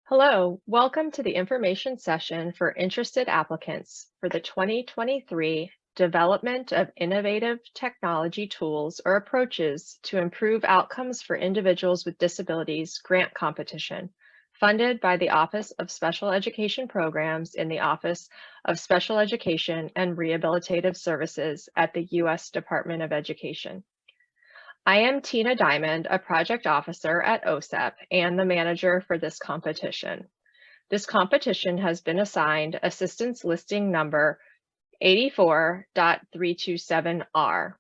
Hello, welcome to the information session for interested applicants for the 2023 Development of Innovative Technology Tools or Approaches to Improve Outcomes for Individuals with Disabilities grant competition, funded by the Office of Special Education Programs in the Office of Special Education and Rehabilitative Services at the U.S. Department of Education. I am Tina Diamond, a project officer at OSEP and the manager for this competition. This competition has been assigned assistance listing number 84.327R.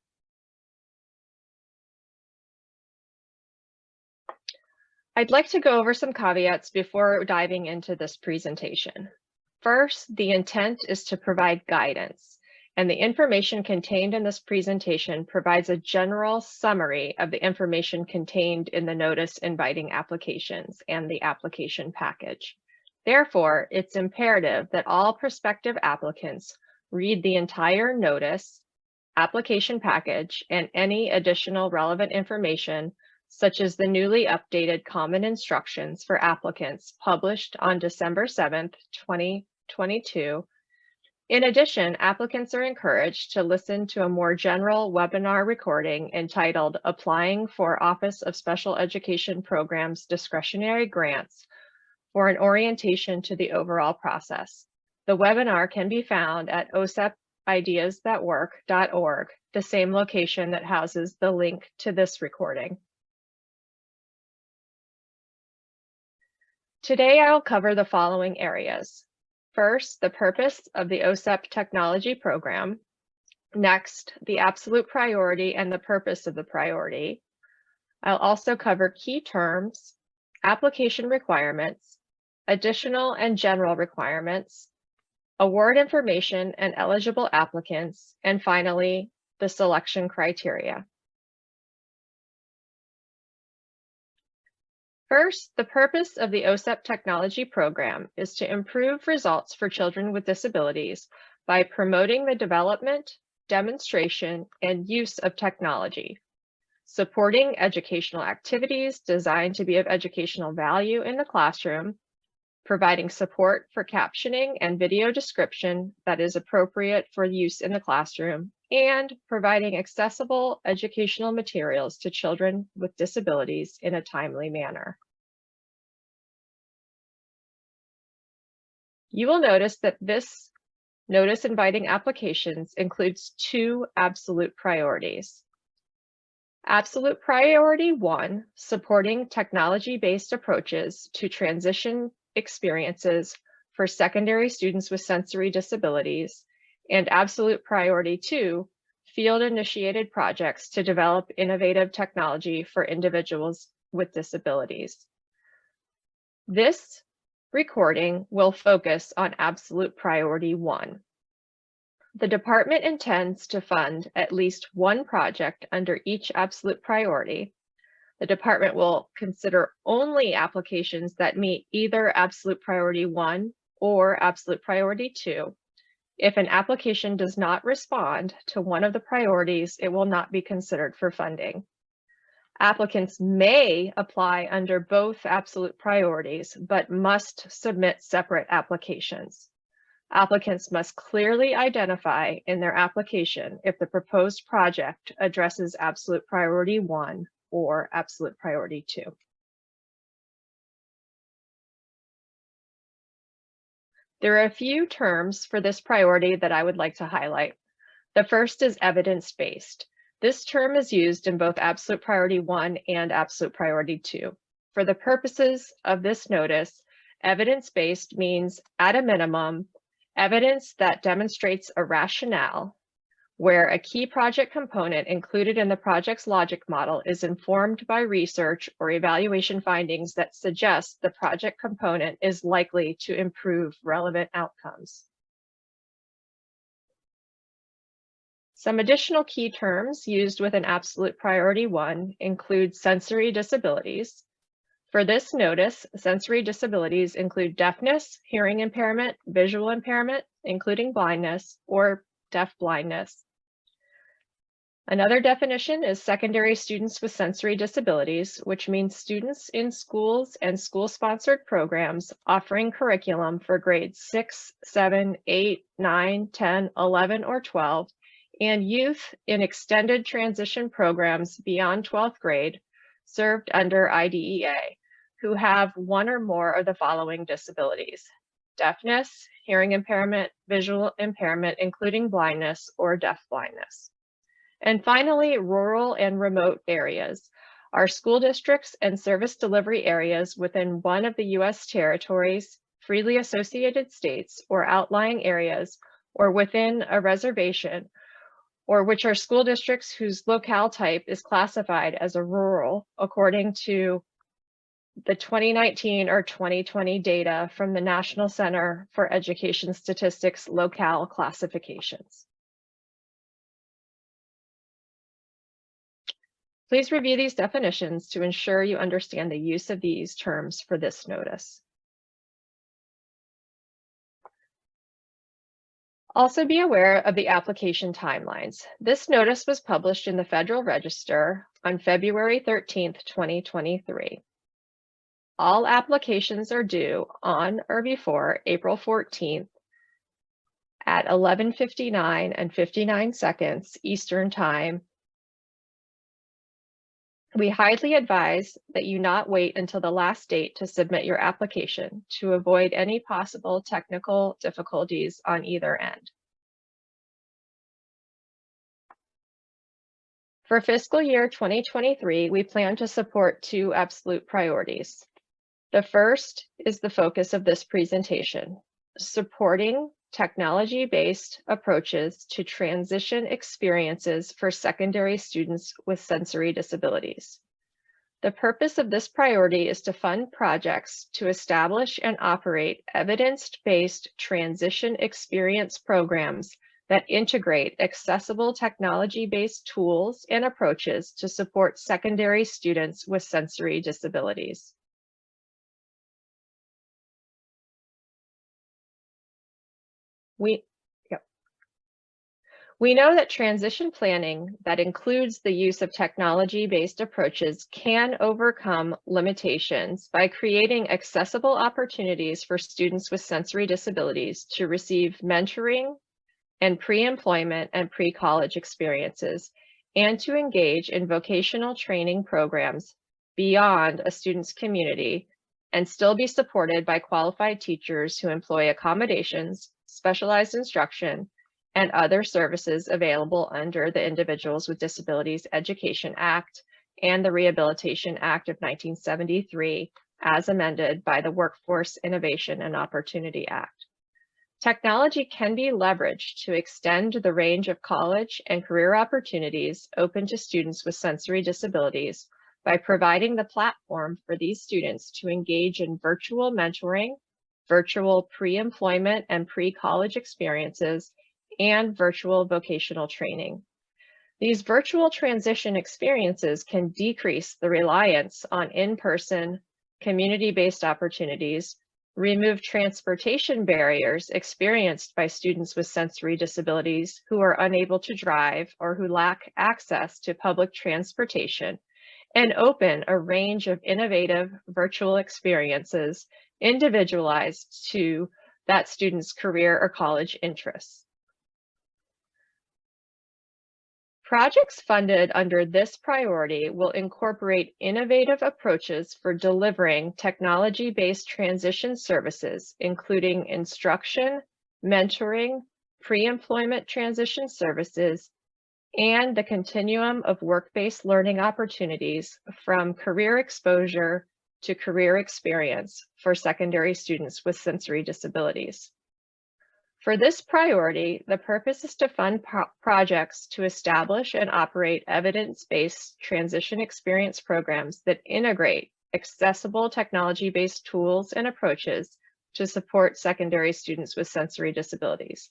I'd like to go over some caveats before diving into this presentation. First, the intent is to provide guidance, and the information contained in this presentation provides a general summary of the information contained in the notice inviting applications and the application package. Therefore, it's imperative that all prospective applicants read the entire notice, application package, and any additional relevant information, such as the newly updated Common Instructions for Applicants published on December 7th, 2022. In addition, applicants are encouraged to listen to a more general webinar recording entitled Applying for Office of Special Education Programs Discretionary Grants for an orientation to the overall process. The webinar can be found at osepideas.work.org, the same location that houses the link to this recording. Today, I will cover the following areas. First, the purpose of the OSEP technology program. Next, the absolute priority and the purpose of the priority. I'll also cover key terms, application requirements, additional and general requirements, award information and eligible applicants, and finally, the selection criteria. First, the purpose of the OSEP technology program is to improve results for children with disabilities by promoting the development, demonstration, and use of technology, supporting educational activities designed to be of educational value in the classroom, providing support for captioning and video description that is appropriate for use in the classroom, and providing accessible educational materials to children with disabilities in a timely manner. You will notice that this notice inviting applications includes two absolute priorities. Absolute priority 1, supporting technology-based approaches to transition experiences for secondary students with sensory disabilities, and absolute priority 2, field-initiated projects to develop innovative technology for individuals with disabilities. This recording will focus on absolute priority 1. The department intends to fund at least one project under each absolute priority. The department will consider only applications that meet either absolute priority 1 or absolute priority 2. If an application does not respond to one of the priorities, it will not be considered for funding. Applicants may apply under both absolute priorities, but must submit separate applications. Applicants must clearly identify in their application if the proposed project addresses absolute priority 1 or absolute priority 2. There are a few terms for this priority that I would like to highlight. The first is evidence-based. This term is used in both absolute priority 1 and absolute priority 2. For the purposes of this notice, evidence-based means, at a minimum, evidence that demonstrates a rationale where a key project component included in the project's logic model is informed by research or evaluation findings that suggest the project component is likely to improve relevant outcomes. Some additional key terms used with an absolute priority 1 include sensory disabilities. For this notice, sensory disabilities include deafness, hearing impairment, visual impairment, including blindness, or deaf blindness. Another definition is secondary students with sensory disabilities, which means students in schools and school-sponsored programs offering curriculum for grades 6, 7, 8, 9, 10, 11, or 12, and youth in extended transition programs beyond 12th grade served under IDEA, who have one or more of the following disabilities: deafness, hearing impairment, visual impairment, including blindness or deafblindness. And finally, rural and remote areas are school districts and service delivery areas within one of the U.S. territories, freely associated states, or outlying areas, or within a reservation, or which are school districts whose locale type is classified as a rural according to the 2019 or 2020 data from the National Center for Education Statistics locale classifications. Please review these definitions to ensure you understand the use of these terms for this notice. Also be aware of the application timelines. This notice was published in the Federal Register on February 13th, 2023. All applications are due on or before April 14th at 11:59 and 59 seconds Eastern Time. We highly advise that you not wait until the last date to submit your application to avoid any possible technical difficulties on either end. For fiscal year 2023, we plan to support two absolute priorities. The first is the focus of this presentation: supporting technology-based approaches to transition experiences for secondary students with sensory disabilities. The purpose of this priority is to fund projects to establish and operate evidence-based transition experience programs that integrate accessible technology-based tools and approaches to support secondary students with sensory disabilities. We know that transition planning that includes the use of technology-based approaches can overcome limitations by creating accessible opportunities for students with sensory disabilities to receive mentoring and pre-employment and pre-college experiences, and to engage in vocational training programs beyond a student's community and still be supported by qualified teachers who employ accommodations, specialized instruction, and other services available under the Individuals with Disabilities Education Act and the Rehabilitation Act of 1973, as amended by the Workforce Innovation and Opportunity Act. Technology can be leveraged to extend the range of college and career opportunities open to students with sensory disabilities by providing the platform for these students to engage in virtual mentoring, virtual pre-employment and pre-college experiences, and virtual vocational training. These virtual transition experiences can decrease the reliance on in-person, community-based opportunities, remove transportation barriers experienced by students with sensory disabilities who are unable to drive or who lack access to public transportation, and open a range of innovative virtual experiences individualized to that student's career or college interests. Projects funded under this priority will incorporate innovative approaches for delivering technology-based transition services, including instruction, mentoring, pre-employment transition services, and the continuum of work-based learning opportunities from career exposure to career experience for secondary students with sensory disabilities. For this priority, the purpose is to fund projects to establish and operate evidence-based transition experience programs that integrate accessible technology-based tools and approaches to support secondary students with sensory disabilities.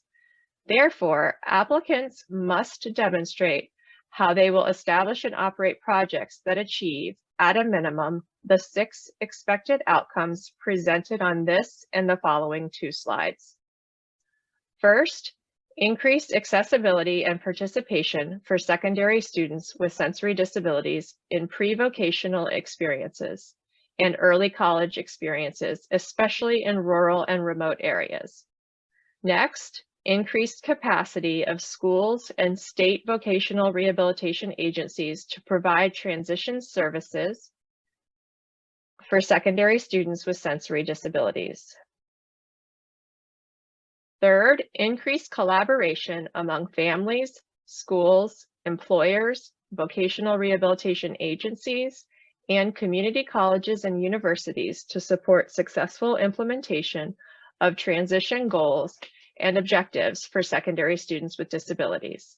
Therefore, applicants must demonstrate how they will establish and operate projects that achieve, at a minimum, the 6 expected outcomes presented on this and the following 2 slides. First, Increased accessibility and participation for secondary students with sensory disabilities in pre-vocational experiences and early college experiences, especially in rural and remote areas. Next, increased capacity of schools and state vocational rehabilitation agencies to provide transition services for secondary students with sensory disabilities. Third, increased collaboration among families, schools, employers, vocational rehabilitation agencies, and community colleges and universities to support successful implementation of transition goals and objectives for secondary students with disabilities.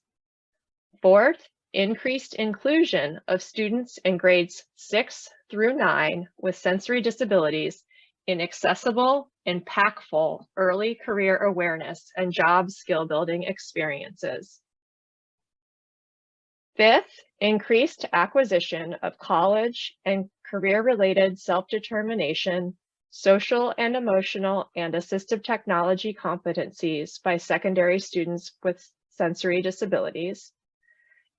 Fourth, increased inclusion of students in grades 6 through 9 with sensory disabilities in accessible, impactful early career awareness and job skill building experiences. Fifth, increased acquisition of college and career-related self-determination, social and emotional, and assistive technology competencies by secondary students with sensory disabilities.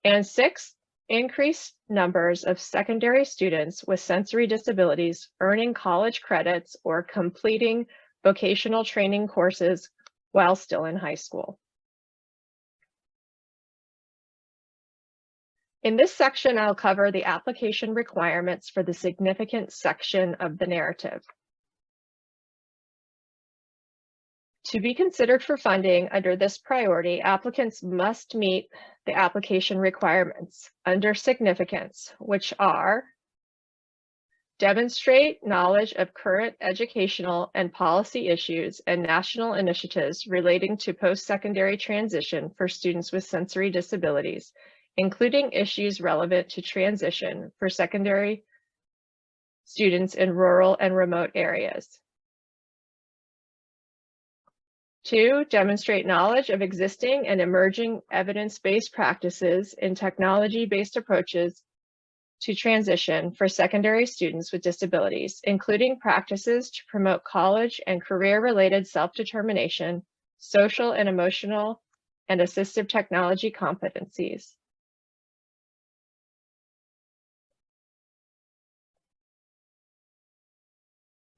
And sixth, increased numbers of secondary students with sensory disabilities earning college credits or completing vocational training courses while still in high school. In this section, I'll cover the application requirements for the significant section of the narrative. To be considered for funding under this priority, applicants must meet the application requirements under significance, which are: demonstrate knowledge of current educational and policy issues and national initiatives relating to post-secondary transition for students with sensory disabilities, including issues relevant to transition for secondary students in rural and remote areas. 2, demonstrate knowledge of existing and emerging evidence-based practices in technology-based approaches to transition for secondary students with disabilities, including practices to promote college and career-related self-determination, social and emotional, and assistive technology competencies.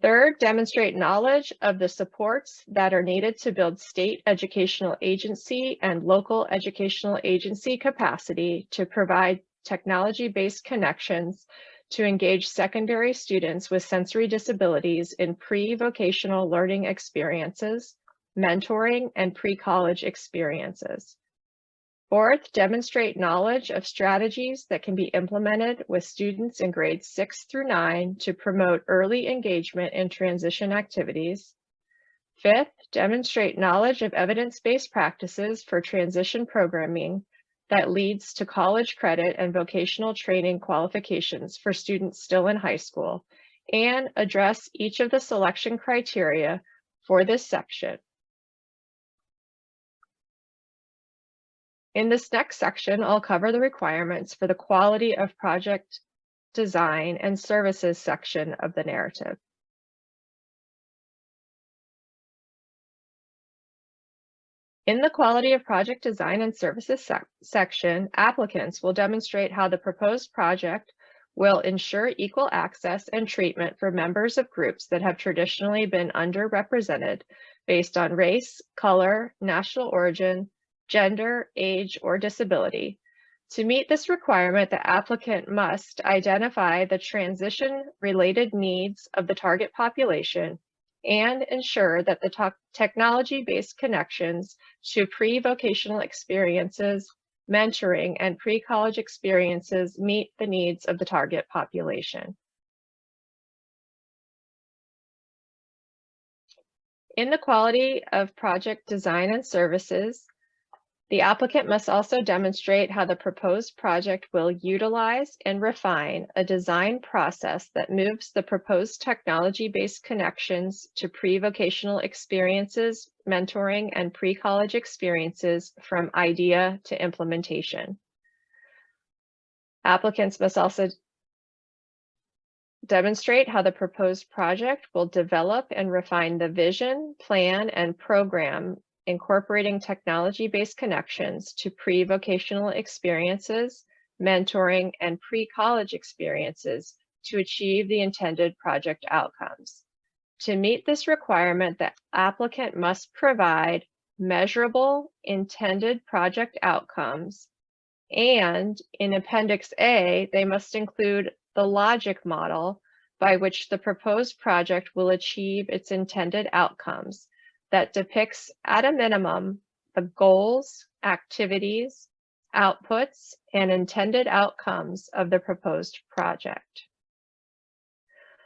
Third, demonstrate knowledge of the supports that are needed to build state educational agency and local educational agency capacity to provide technology-based connections to engage secondary students with sensory disabilities in pre-vocational learning experiences, mentoring, and pre-college experiences. Fourth, demonstrate knowledge of strategies that can be implemented with students in grades 6 through 9 to promote early engagement in transition activities. Fifth, demonstrate knowledge of evidence-based practices for transition programming that leads to college credit and vocational training qualifications for students still in high school, and address each of the selection criteria for this section. In this next section, I'll cover the requirements for the quality of project design and services section of the narrative. In the quality of project design and services section, applicants will demonstrate how the proposed project will ensure equal access and treatment for members of groups that have traditionally been underrepresented based on race, color, national origin, gender, age, or disability. To meet this requirement, the applicant must identify the transition-related needs of the target population and ensure that the technology-based connections to pre-vocational experiences, mentoring, and pre-college experiences meet the needs of the target population. In the quality of project design and services, the applicant must also demonstrate how the proposed project will utilize and refine a design process that moves the proposed technology-based connections to pre-vocational experiences, mentoring, and pre-college experiences from idea to implementation. Applicants must also demonstrate how the proposed project will develop and refine the vision, plan, and program incorporating technology-based connections to pre-vocational experiences, mentoring, and pre-college experiences to achieve the intended project outcomes. To meet this requirement, the applicant must provide measurable intended project outcomes, and in Appendix A, they must include the logic model by which the proposed project will achieve its intended outcomes that depicts, at a minimum, the goals, activities, outputs, and intended outcomes of the proposed project.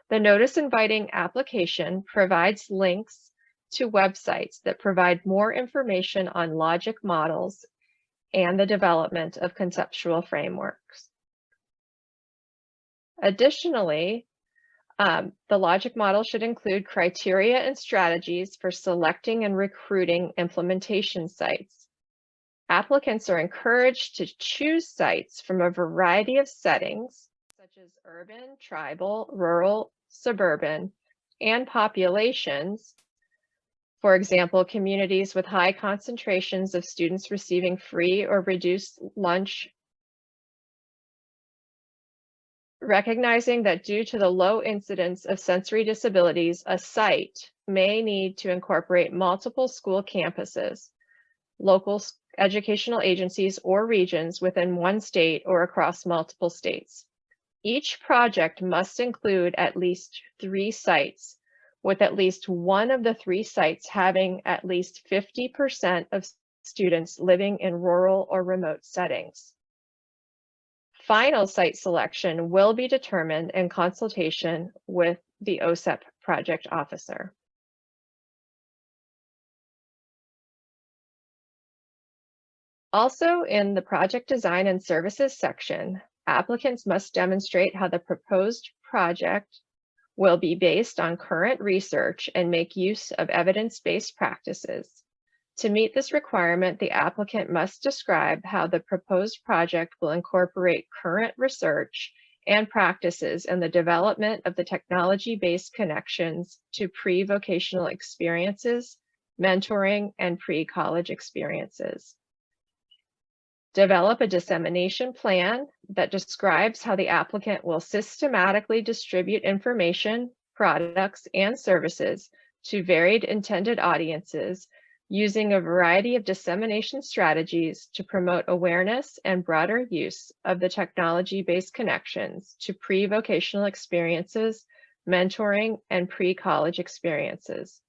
The notice inviting application provides links to websites that provide more information on logic models and the development of conceptual frameworks. Additionally, the logic model should include criteria and strategies for selecting and recruiting implementation sites. Applicants are encouraged to choose sites from a variety of settings, such as urban, tribal, rural, suburban, and populations. For example, communities with high concentrations of students receiving free or reduced lunch, recognizing that due to the low incidence of sensory disabilities, a site may need to incorporate multiple school campuses, local educational agencies, or regions within one state or across multiple states. Each project must include at least 3 sites, with at least one of the 3 sites having at least 50% of students living in rural or remote settings. Final site selection will be determined in consultation with the OSEP project officer. Also, in the project design and services section, applicants must demonstrate how the proposed project will be based on current research and make use of evidence-based practices. To meet this requirement, the applicant must describe how the proposed project will incorporate current research and practices in the development of the technology-based connections to pre-vocational experiences, mentoring, and pre-college experiences. Develop a dissemination plan that describes how the applicant will systematically distribute information, products, and services to varied intended audiences using a variety of dissemination strategies to promote awareness and broader use of the technology-based connections to pre-vocational experiences, mentoring, and pre-college experiences.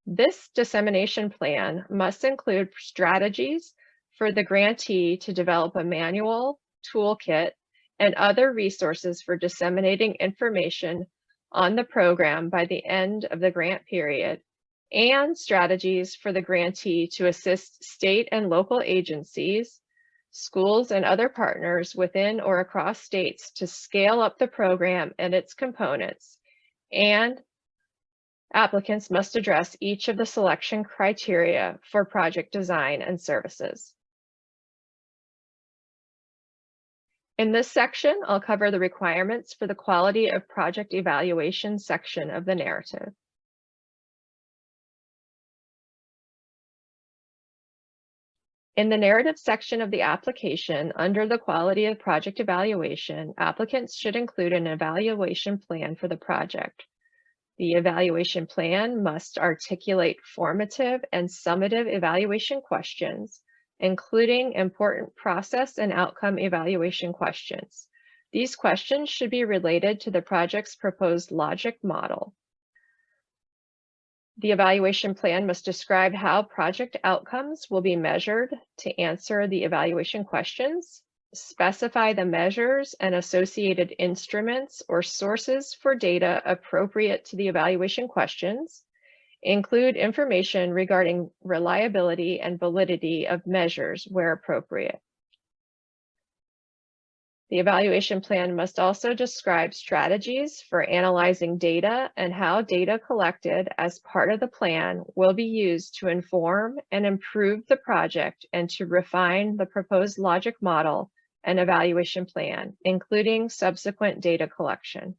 This dissemination plan must include strategies for the grantee to develop a manual, toolkit, and other resources for disseminating information on the program by the end of the grant period, and strategies for the grantee to assist state and local agencies, schools, and other partners within or across states to scale up the program and its components. And applicants must address each of the selection criteria for project design and services. In this section, I'll cover the requirements for the quality of project evaluation section of the narrative. In the narrative section of the application, under the quality of project evaluation, applicants should include an evaluation plan for the project. The evaluation plan must articulate formative and summative evaluation questions, including important process and outcome evaluation questions. These questions should be related to the project's proposed logic model. The evaluation plan must describe how project outcomes will be measured to answer the evaluation questions, specify the measures and associated instruments or sources for data appropriate to the evaluation questions, include information regarding reliability and validity of measures where appropriate. The evaluation plan must also describe strategies for analyzing data and how data collected as part of the plan will be used to inform and improve the project and to refine the proposed logic model and evaluation plan, including subsequent data collection.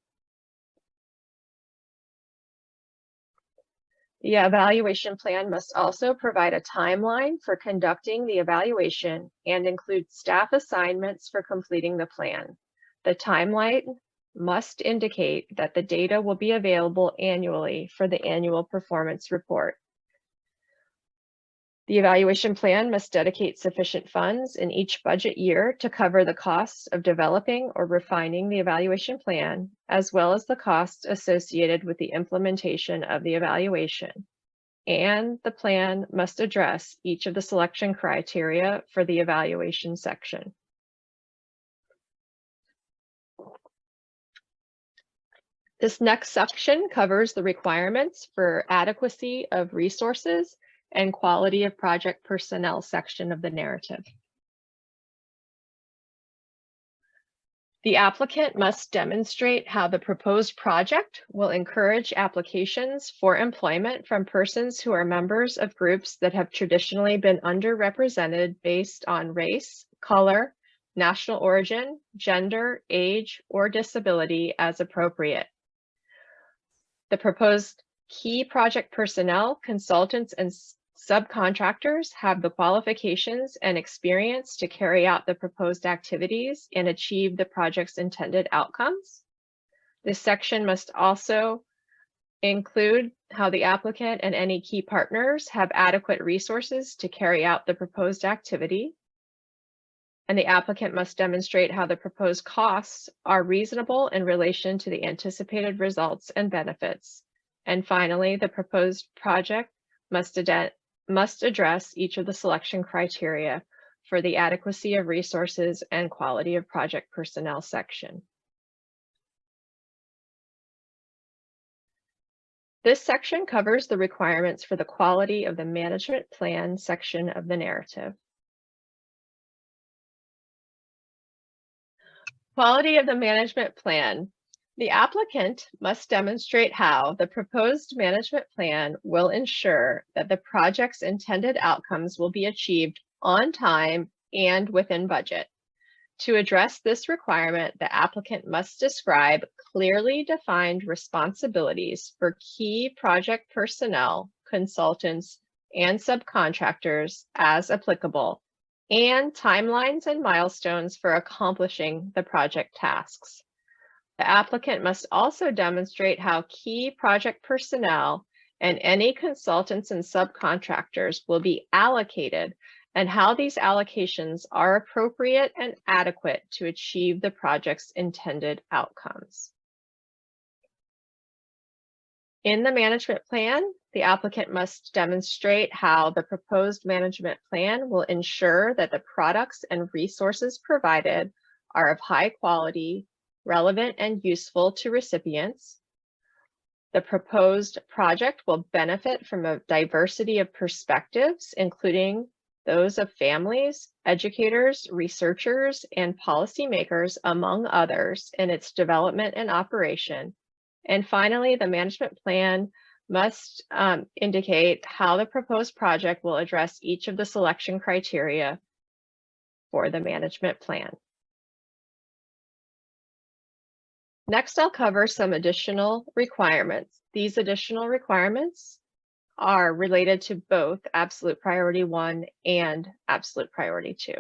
The evaluation plan must also provide a timeline for conducting the evaluation and include staff assignments for completing the plan. The timeline must indicate that the data will be available annually for the annual performance report. The evaluation plan must dedicate sufficient funds in each budget year to cover the costs of developing or refining the evaluation plan, as well as the costs associated with the implementation of the evaluation. And the plan must address each of the selection criteria for the evaluation section. This next section covers the requirements for adequacy of resources and quality of project personnel section of the narrative. The applicant must demonstrate how the proposed project will encourage applications for employment from persons who are members of groups that have traditionally been underrepresented based on race, color, national origin, gender, age, or disability as appropriate. The proposed key project personnel, consultants, and subcontractors have the qualifications and experience to carry out the proposed activities and achieve the project's intended outcomes. This section must also include how the applicant and any key partners have adequate resources to carry out the proposed activity. And the applicant must demonstrate how the proposed costs are reasonable in relation to the anticipated results and benefits. And finally, the proposed project must address each of the selection criteria for the adequacy of resources and quality of project personnel section. This section covers the requirements for the quality of the management plan section of the narrative. Quality of the management plan. The applicant must demonstrate how the proposed management plan will ensure that the project's intended outcomes will be achieved on time and within budget. To address this requirement, the applicant must describe clearly defined responsibilities for key project personnel, consultants, and subcontractors as applicable, and timelines and milestones for accomplishing the project tasks. The applicant must also demonstrate how key project personnel and any consultants and subcontractors will be allocated and how these allocations are appropriate and adequate to achieve the project's intended outcomes. In the management plan, the applicant must demonstrate how the proposed management plan will ensure that the products and resources provided are of high quality, relevant, and useful to recipients. The proposed project will benefit from a diversity of perspectives, including those of families, educators, researchers, and policymakers, among others, in its development and operation. And finally, the management plan must indicate how the proposed project will address each of the selection criteria for the management plan. Next, I'll cover some additional requirements. These additional requirements are related to both Absolute Priority 1 and Absolute Priority 2.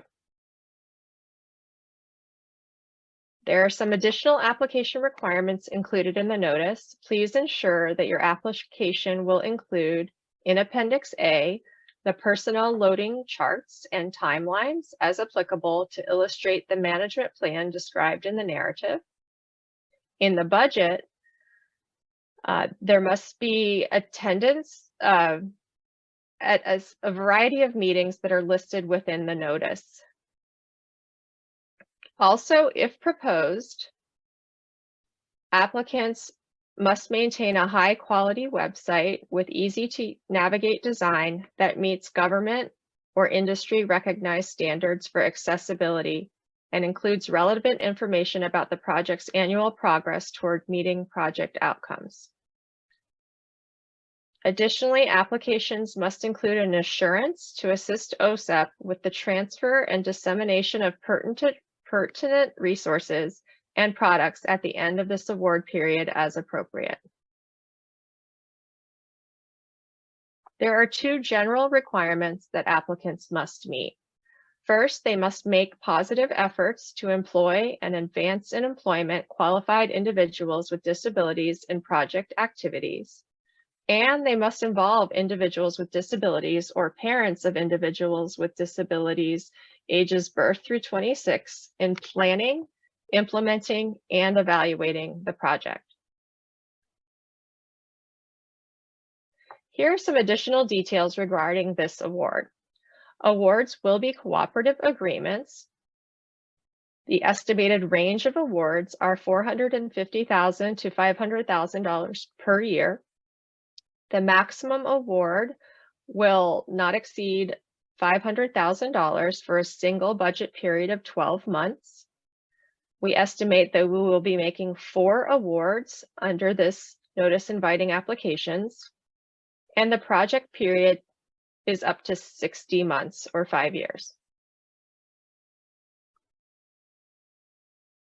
There are some additional application requirements included in the notice. Please ensure that your application will include, in Appendix A, the personnel loading charts and timelines as applicable to illustrate the management plan described in the narrative. In the budget, there must be attendance at a variety of meetings that are listed within the notice. Also, if proposed, applicants must maintain a high-quality website with easy-to-navigate design that meets government or industry-recognized standards for accessibility and includes relevant information about the project's annual progress toward meeting project outcomes. Additionally, applications must include an assurance to assist OSEP with the transfer and dissemination of pertinent resources and products at the end of this award period as appropriate. There are two general requirements that applicants must meet. First, they must make positive efforts to employ and advance in employment qualified individuals with disabilities in project activities. And they must involve individuals with disabilities or parents of individuals with disabilities ages birth through 26 in planning, implementing, and evaluating the project. Here are some additional details regarding this award. Awards will be cooperative agreements. The estimated range of awards are $450,000 to $500,000 per year. The maximum award will not exceed $500,000 for a single budget period of 12 months. We estimate that we will be making 4 awards under this notice inviting applications, and the project period is up to 60 months or 5 years.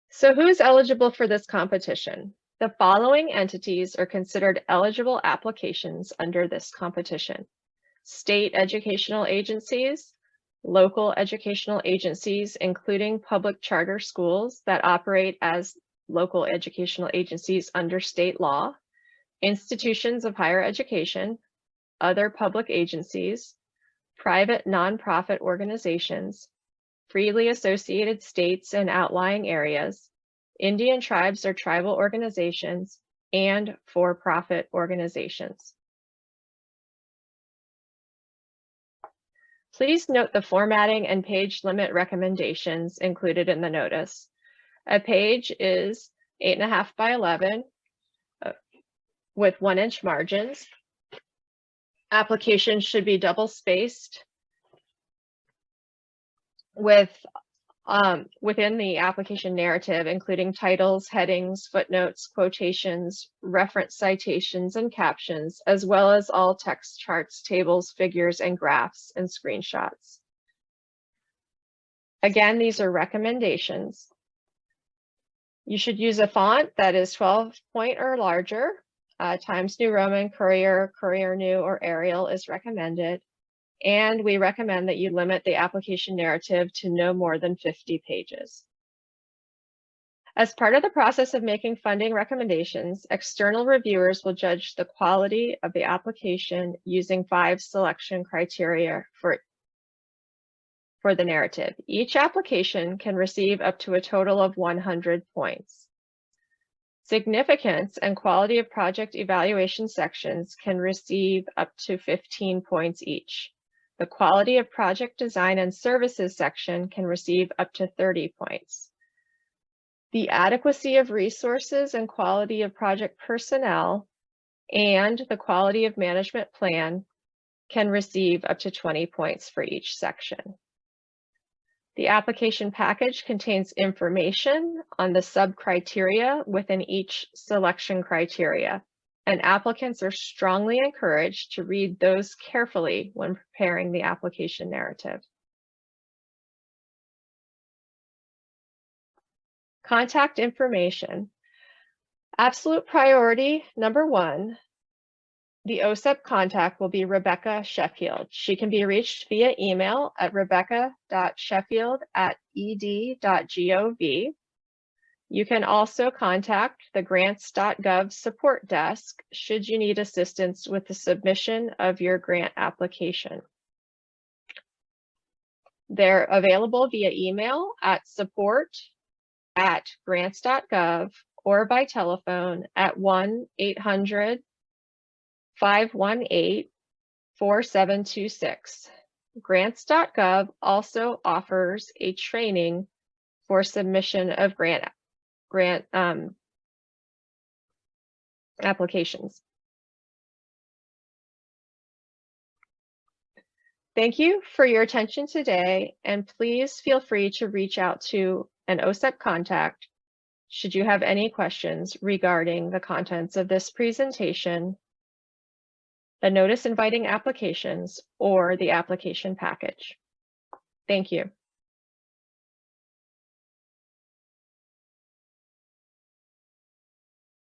So who's eligible for this competition? The following entities are considered eligible applications under this competition: state educational agencies, local educational agencies, including public charter schools that operate as local educational agencies under state law, institutions of higher education, other public agencies, private nonprofit organizations, freely associated states and outlying areas, Indian tribes or tribal organizations, and for-profit organizations. Please note the formatting and page limit recommendations included in the notice. A page is 8.5 by 11 with 1-inch margins. Applications should be double spaced within the application narrative, including titles, headings, footnotes, quotations, reference citations, and captions, as well as all text, charts, tables, figures, and graphs and screenshots. Again, these are recommendations. You should use a font that is 12-point or larger. Times New Roman, Courier, Courier New, or Arial is recommended. And we recommend that you limit the application narrative to no more than 50 pages. As part of the process of making funding recommendations, external reviewers will judge the quality of the application using 5 selection criteria for the narrative. Each application can receive up to a total of 100 points. Significance and quality of project evaluation sections can receive up to 15 points each. The quality of project design and services section can receive up to 30 points. The adequacy of resources and quality of project personnel and the quality of management plan can receive up to 20 points for each section. The application package contains information on the sub-criteria within each selection criteria, and applicants are strongly encouraged to read those carefully when preparing the application narrative. Contact information. Absolute priority number 1, the OSEP contact will be Rebecca Sheffield. She can be reached via email at rebecca.sheffield@ed.gov. You can also contact the grants.gov support desk should you need assistance with the submission of your grant application. They're available via email at support@grants.gov or by telephone at 1-800-518-4726. Grants.gov also offers a training for submission of grant applications. Thank you for your attention today, and please feel free to reach out to an OSEP contact should you have any questions regarding the contents of this presentation, the notice inviting applications, or the application package. Thank you.